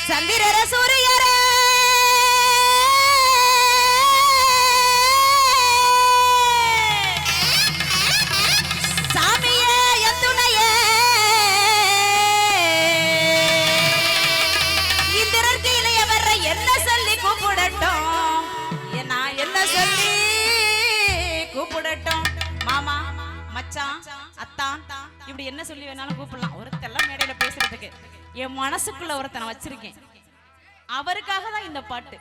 சந்திரர சூரியரே சாமியே எத்துணையே இந்திரருக்கு இளையவர என்ன சொல்லி கூப்பிடட்டும் நான் என்ன சொல்லி கூப்பிடட்டும் மாமா மச்சான் அத்தான் இப்படி என்ன சொல்லி வேணாலும் கூப்பிடலாம். ஒருத்தெல்லாம் மேடையில பேசுறதுக்கு என் மனசுக்குள்ள ஒருத்தனை வச்சிருக்கேன். அவருக்காக தான் இந்த பாட்டு.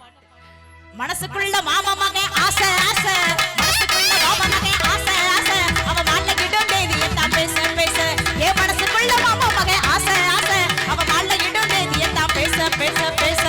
மனசுக்குள்ள மாமா மகன் ஆசை ஆசை, மனசுக்குள்ள மாமா மகன் ஆசை ஆசை, அவ மாட்ட கிட்டும் தேதியை தான் பேச பேச. என் மனசுக்குள்ள மாமா மகன் ஆசை ஆசை, அவ மாட்ட கிட்டும் தேதியை தான் பேச பேச பேச.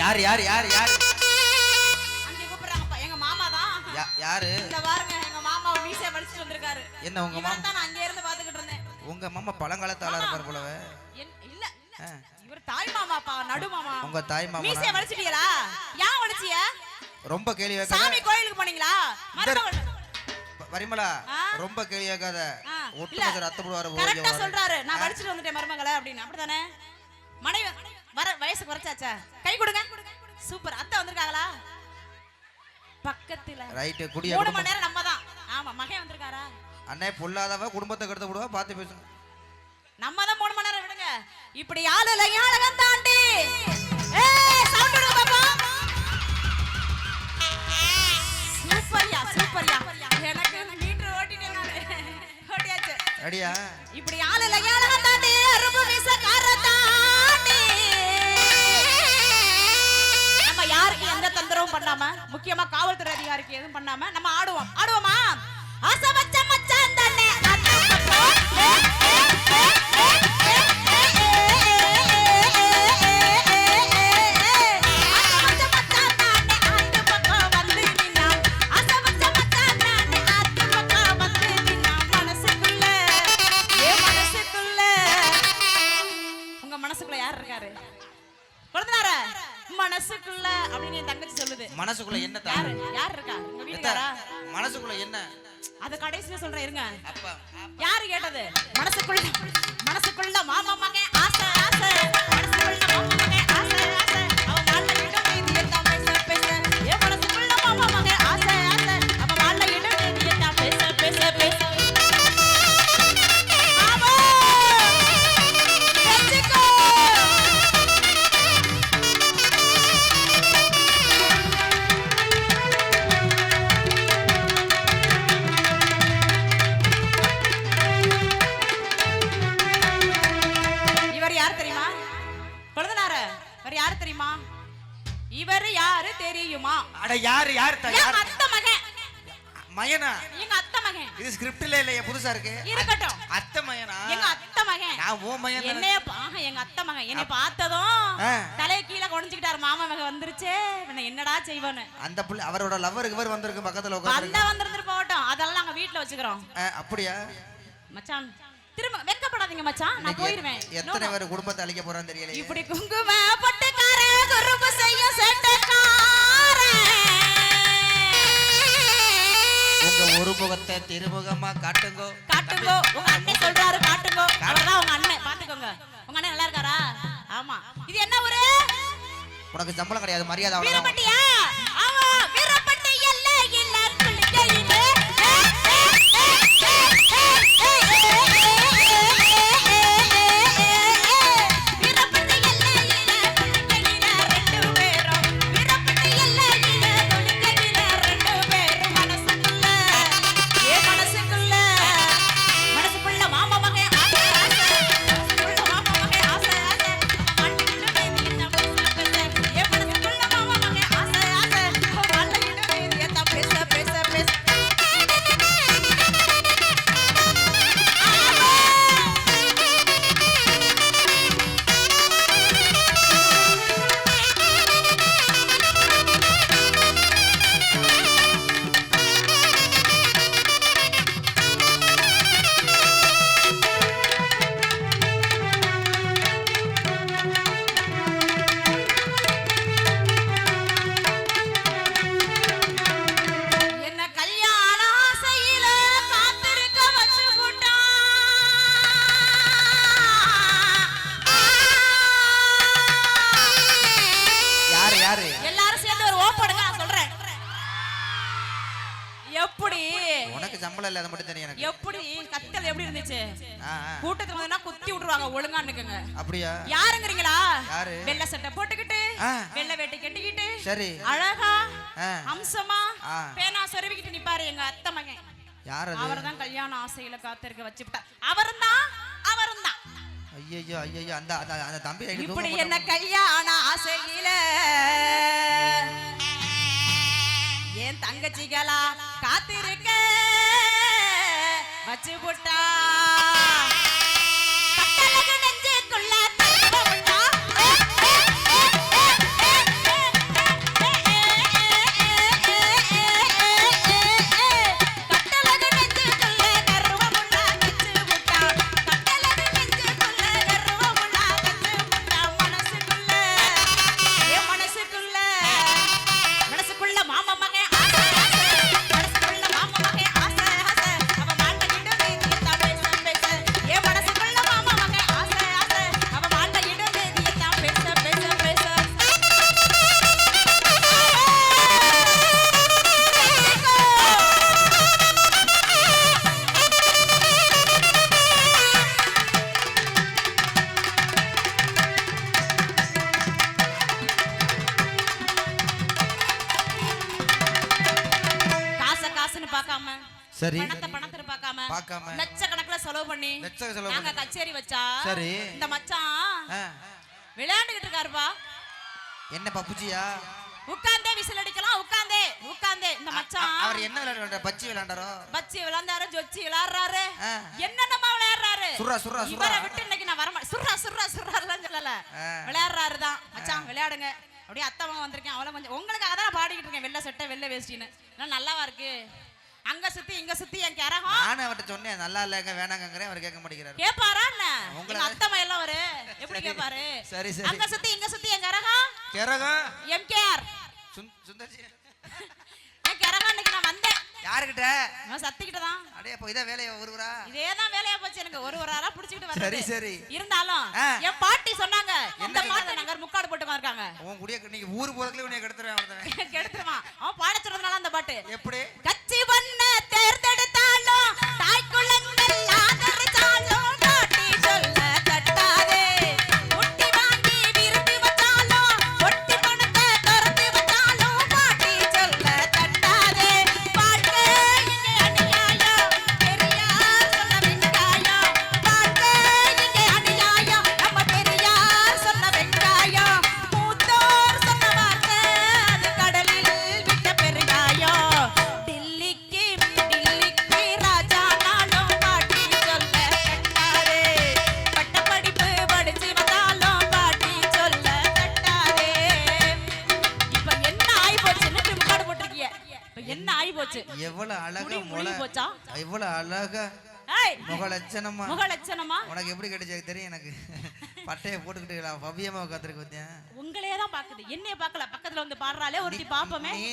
யார் யார் யார் யார் அங்க கூப்பிடுறாங்க. எங்க மாமா தான். யாரு? இந்த பாருங்க எங்க மாமா மீசை வலிச்சிட்டு வந்திருக்காரு. என்ன உங்க மாமா? நான் அங்க இருந்து பாத்துக்கிட்டு இருந்தேன். உங்க மாமா பழங்காலத்து ஆளா இருப்பார் போலவே. இல்ல இவர் தாய் மாமாப்பா, நடு மாமா. உங்க தாய் மாமா. மீசை வலிச்சிட்டீங்களா? ஏன் வலிச்சிய? ரொம்ப கேள்வி கேட்காத. சாமி கோயிலுக்கு போனீங்களா? வரிமலா ரொம்ப கேள்வி கேட்காத. ஒட்டுமொத்த ரத்த புடுவாரு. கரெக்ட்டா சொல்றாரு. நான் வலிச்சிட்டு வந்துட்டேன் மருமகளே அப்படின்னு. அப்படிதானே? மனைவி வர வயசு குறைச்சாச்சா? கை கொடுங்க. சூப்பர். அத்தை வந்திருக்காங்களா? பக்கத்துல ரைட். குடியா 3 மணி நேரம் நம்ம தான். ஆமா மகன் வந்திருக்காரா? அண்ணே பொல்லாதவ குடும்பத்தை கெடுத்து விடுவா. பாத்து பேசுங்க. நம்ம தான் 3 மணி நேரம் விடுங்க. இப்படி ஆளுல யாழகம் தாண்டி ஏய் சவுண்ட் விடுங்க பாப்பா. சூப்பர்யா சூப்பர்யா. எனக்கு மீட்டர் ஓட்டிட்டேன் நானு. ஓட்டியாச்சு. ரெடியா? இப்படி ஆளுல யாழகம் தாண்டி அரும்பு வீசக்கார தாண்டி நம்ம யாருக்கு எந்த தந்திரமும் பண்ணாம, முக்கியமா காவல்துறை அதிகாரிக்கு எதுவும் பண்ணாம நம்ம ஆடுவோம். ஆடுவோமா? ஆசை வச்ச மச்சான் தானே அட்டு பக்கம் மனசுக்குள்ள அப்படின்னு என் தங்கச்சி சொல்லுது. மனசுக்குள்ள என்ன? யார் இருக்கா உங்க வீட்டுக்காரா? மனசுக்குள்ள என்ன? அத கடைசில சொல்றேன் இருங்க. அப்பா யாரு கேட்டது? மனசுக்குள்ள மனசுக்குள்ள மாமா மகன் ஆசை ஆசை, மனசுக்குள்ள மாமா மகன் ஆசை ஆசை, அவ வாழ்ல இடம் நீதியை தான் பேச பேச. ஏ மனசுக்குள்ள மாமா மகன் ஆசை ஆசை, அவ வாழ்ல இடம் நீதியை தான் பேச பேச பேச. ஆமா வெச்சிக்கோ. யாரு தெரியுமா? இவர் யாரு தெரியுமா? அட யாரு யார்? எங்க அத்தை மகன். மயனா? எங்க அத்தை மகன். இது ஸ்கிரிப்ட்ல இல்லையே, புதுசா இருக்கு. இருக்கட்டும். அத்தை மயனா? எங்க அத்தை மகன். நான் ஓ மயன். என்னைய எங்க அத்தை மகன் என்னை பார்த்ததும் தலைய கீழ குனிஞ்சிட்டாரு. மாமா மகன் வந்துருச்சே, என்னடா செய்வானு. அந்த புள்ள அவரோட லவ்வருக்கு இவர் வந்திருக்கு பக்கத்துல உட்கார்ந்து. வந்திருந்து போகட்டும், அதெல்லாம் நாங்க வீட்ல வச்சுக்கிறோம். அப்படியா? மச்சான் திரும்ப வெட்கப்படாதீங்க மச்சான், நான் போயிடுவேன். எத்தனை பேர் குடும்பத்தை அழிக்க போறான்னு தெரியல. இப்படி குங்கும பட்டுக்கார குறும்பு செய்ய சேட்டக்கார உங்க ஒரு முகத்தை திருமுகமா காட்டுங்க காட்டுங்க. உங்க அண்ணன் சொல்றாரு காட்டுங்க. அவர்தான் உங்க அண்ணன், பாத்துக்கோங்க. உங்க அண்ணன் நல்லா இருக்காரா? ஆமா. இது என்ன ஊரு? உனக்கு சம்பளம் கிடையாது, மரியாதை அவ்வளவுதான். வீரப்பட்டியா? ஆமா வீரப்பட்டி இல்ல இல்ல குளிக்கையிலே ஆசை சம்பளம் இல்ல, அது மட்டும் தெரியும் எனக்கு. எப்படி கத்தல் எப்படி இருந்துச்சு? ஆ, கூட்டத்துல வந்தா குத்தி விட்டுருவாங்க, ஒழுங்கா நிக்குங்க. அப்படியா? யாருங்கறீங்களா? யாரு? வெள்ளை சட்டை போட்டுக்கிட்டு ஆ, வெள்ளை வேட்டி கட்டிக்கிட்டு சரி. அழகா ஆ, அம்சமா ஆ. பேனா சொருவிக்கிட்டு நிப்பாரு எங்க அத்தை மகன். யார் அது? அவர்தான் கல்யாண ஆசையில காத்திருக்க வச்சுட்டார். அவர்தான். ஐயோ ஐயோ, அந்த அந்த அந்த தம்பி ஐடி இப்படி என்ன கல்யாண ஆசையில என் தங்கச்சிகளா காத்திருக்க வச்சு போட்டா. கட்டழகு நெஞ்சுக்குள்ள தங்கமுண்டா. கட்டழகு நெஞ்சுக்குள்ள கர்வமுண்டா வச்சு போட்டா. கட்டழகு நெஞ்சுக்குள்ள கர்வமுண்டா வச்சு போட்டா. மனசுக்குள்ள என் மனசுக்குள்ள மனசுக்குள்ள மாமா மகன் ஆசை ஆசை. மனசுக்குள்ள மாமா மகன் ஆசை ஆசை. அவ மாட்ட கிட்ட நீதியத்தான் பேச பேச. என் மனசுக்குள்ள மாமா மகன் ஆசை ஆசை. அவ மாட்ட கிட்ட நீதியத்தான் பேச பேச பேச. காசை காசுன்னு பார்க்காம, சரி. பணத்தை பணத்தை பார்க்காம பார்க்காம. லட்சக்கணக்குல செலவு பண்ணி லட்சம் செலவு நாங்க பண்ணி. கச்சேரி வச்சா சரி. இந்த மச்சான் ஆ, விளையாண்டுகிட்டு இருக்காருப்பா. என்ன பப்புச்சியா? உட்கார்ந்தே விசில் அடிக்கலாம். உட்கார்ந்தே இந்த மச்சான் அவர் என்ன விளையாடுறாரு? பச்சி விளையாண்டாரோ? பச்சி விளையாண்டாரு, ஜொச்சி விளையாடுறாரு, ஆ. என்னென்னமா விளையாடுறாரு. Surra surra surra. இவரை விட்டு இன்னைக்கு நான் வரமா சுர்ராலாம் சொல்லல. ஆ. விளையாடுறாரு தான். மச்சான் விளையாடுங்க. அப்படியே அத்தவங்க வந்திருக்கேன். அவ்வளவு கொஞ்சம் உங்களுக்காக தான் பாடிக்கிட்டு இருக்கேன். வெள்ளை சட்டை வெள்ளை வேஷ்டின்னு நல்லாவா இருக்கு? அங்க சுத்தி இங்க சுத்தி என் கரகம். நானும் அவர்கிட்ட சொன்னேன் நல்லா இல்லங்க வேணாங்கங்கறேன், அவர் கேட்க மாட்டேங்கிறாரு. கேப்பாரா என்ன? உங்களை- எங்க அத்தம்மா எல்லாம் வரு எப்படி கேப்பாரு? சரி சரி. அங்க சுத்தி இங்க சுத்தி என் கரகம். கரகம் எம்கேஆர் சுந்தர்ஜி. என் கரகம் இன்னைக்கு நான் வந்தேன். யாருகிட்ட? நான் சத்திக்கிட்ட தான். அடே அப்ப இத வேலைய ஒருவரா? இதேதான் வேலையா போச்சு எனக்கு. ஒரு ஆளா புடிச்சிட்டு சரி வரது. சரி. இருந்தாலும் ஆ. என் பாட்டி சொன்னாங்க இந்த என்ன பாட்டு நாங்க முக்காடு போட்டு இருக்காங்க. உன் குடிய நீங்க ஊர் போறதுல உன்னை கெடுத்துறேன் அவர்தான். கெடுத்துருவான். அவன் பாட சொல்றதுனால அந்த பாட்டு. எப்படி? கச்சி பண்ண தேர்ந்தெடுத்தாலும் தாய் குளங்கள் ஆதரிச்சாலும் பாட்டி சொல்ல தட்டாதே. முட்டி வாங்கி விருது வச்சாலும் ஒட்டி பணத்தை துரத்து வச்சாலும் பாட்டி சொல்ல தட்டாதே. வாழ்க்கை இங்கே அநியாயம், பெரியார் சொன்ன வெங்காயம். வாழ்க்கை இங்கே அநியாயம், நம்ம பெரியார் சொன்ன வெங்காயம். மூத்தோர் சொன்ன வார்த்தை அது கடலில் விட்ட பெருங்காயம். டில்லிக்கு ராஜா நானும் பாட்டி சொல்ல தட்டாதே. பட்டப்படிப்பு படிச்சு வந்தாலும் பாட்டி சொல்ல தட்டாதே. இப்ப என்ன ஆயி போச்சுன்னு முக்காடு போட்டிருக்கீங்க. இப்ப என்ன ஆயி போச்சு? எவ்வளவு அழகா முடி முழுகி போச்சா? எவ்வளவு அழகா ஏய், முக லட்சணமா. முக லட்சணமா? உனக்கு எப்படி கிடைச்சது தெரியும் எனக்கு. பட்டைய போட்டுக்கிட்டு பவ்யமா உட்காந்துருக்கு பத்தியா? உங்களையே தான் பாக்குது, என்னைய பாக்கல. பக்கத்துல வந்து பாடுறாளே ஒருத்தி பாப்போமே. நீ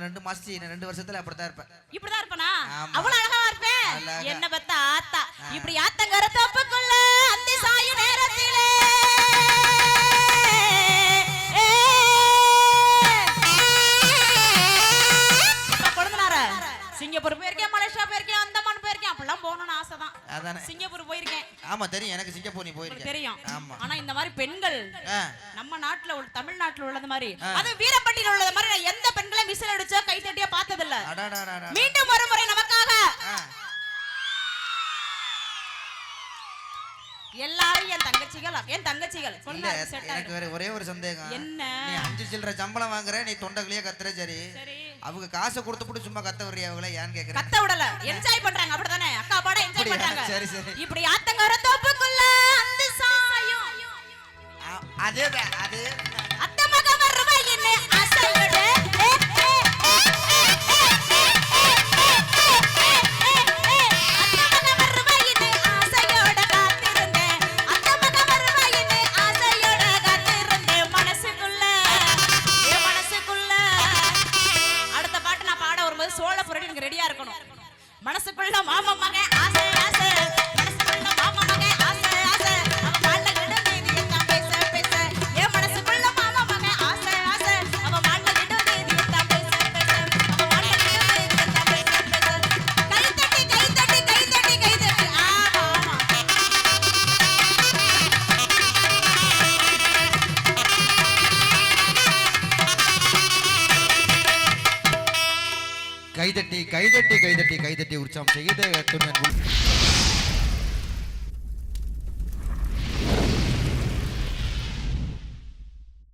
ரெண்டு மாசம் 2 வருஷத்துல அப்படித்தான் இருப்ப. இப்படிதான் இருப்பனா? ஆமா. அவ்வளவு அழகா இருப்பேன். அழகா. என்ன பத்தா ஆத்தா இப்படி ஆத்தங்கர தப்புக்குள்ள அந்தி சாயு நேரத்திலே இப்ப கொழுந்தனார சிங்கப்பூர் போயிருக்கேன், மலேசியா போயிருக்கேன், அந்தமான் போயிருக்கேன். அப்படிலாம் போகணும்னு ஆசைதான். அதானே. சிங்கப்பூர் போயிருக்கேன். ஆமா தெரியும் எனக்கு. சிங்கப்பூர் நீ போயிருக்க. தெரியும். ஆமா. ஆனா இந்த மாதிரி பெண்கள் ஆ, நம்ம நாட்டுல உள்ள தமிழ்நாட்டுல உள்ளது மாதிரி அது வீரப்பட்டியில உள்ளது மாதிரி நான் எந்த பெண்களையும் விசில் அடிச்சோ கை தட்டியோ பார்த்தது இல்ல. அடாடாடாடா. மீண்டும் ஒரு முறை நமக்காக ஆ, எல்லாரும் என் தங்கச்சிகள் இல்ல சொன்னா அது set எனக்கு ஆயிடும். வேற ஒரே ஒரு சந்தேகம். என்ன? நீ 5 சில்லற சம்பளம் வாங்குற, நீ தொண்டகளையே கத்துற. சரி, சரி, அவங்க காசை கொடுத்துட்டு சும்மா கத்த வர்றியா அவங்கள? ஏன்னு கேக்குறேன். கத்த விடல, என்ஜாய் பண்றாங்க. அப்படிதானே? அக்கா பாட என்ஜாய் அப்படியா? பண்றாங்க. சரி சரி. இப்படி ஆத்தங்கர தோப்புக்குள்ள அந்த சாயம் அதேதான் அது. அத்த மக வருவாயின்னு ஆசையோட அத்த மக வருவாயின்னு ஆசையோட காத்திருந்தேன். அத்த மக வருவாயின்னு ஆசையோட காத்திருந்தேன். மனசுக்குள்ள என் மனசுக்குள்ள அடுத்த பாட்டு நான் பாட வரும்போது சோழ புரடி எனக்கு ரெடியா இருக்கணும். மனசுக்குள்ள மாமா மகன் ஆசை ஆசை. மனசுக்குள்ள மாமா மகன் ஆசை ஆசை. அவன் பாட்ட கிட்ட நீதியத்தான் பேச பேச. என் மனசுக்குள்ள கைதட்டி கைதட்டி கைதட்டி கைதட்டி உற்சாகம் செய்த துணியன்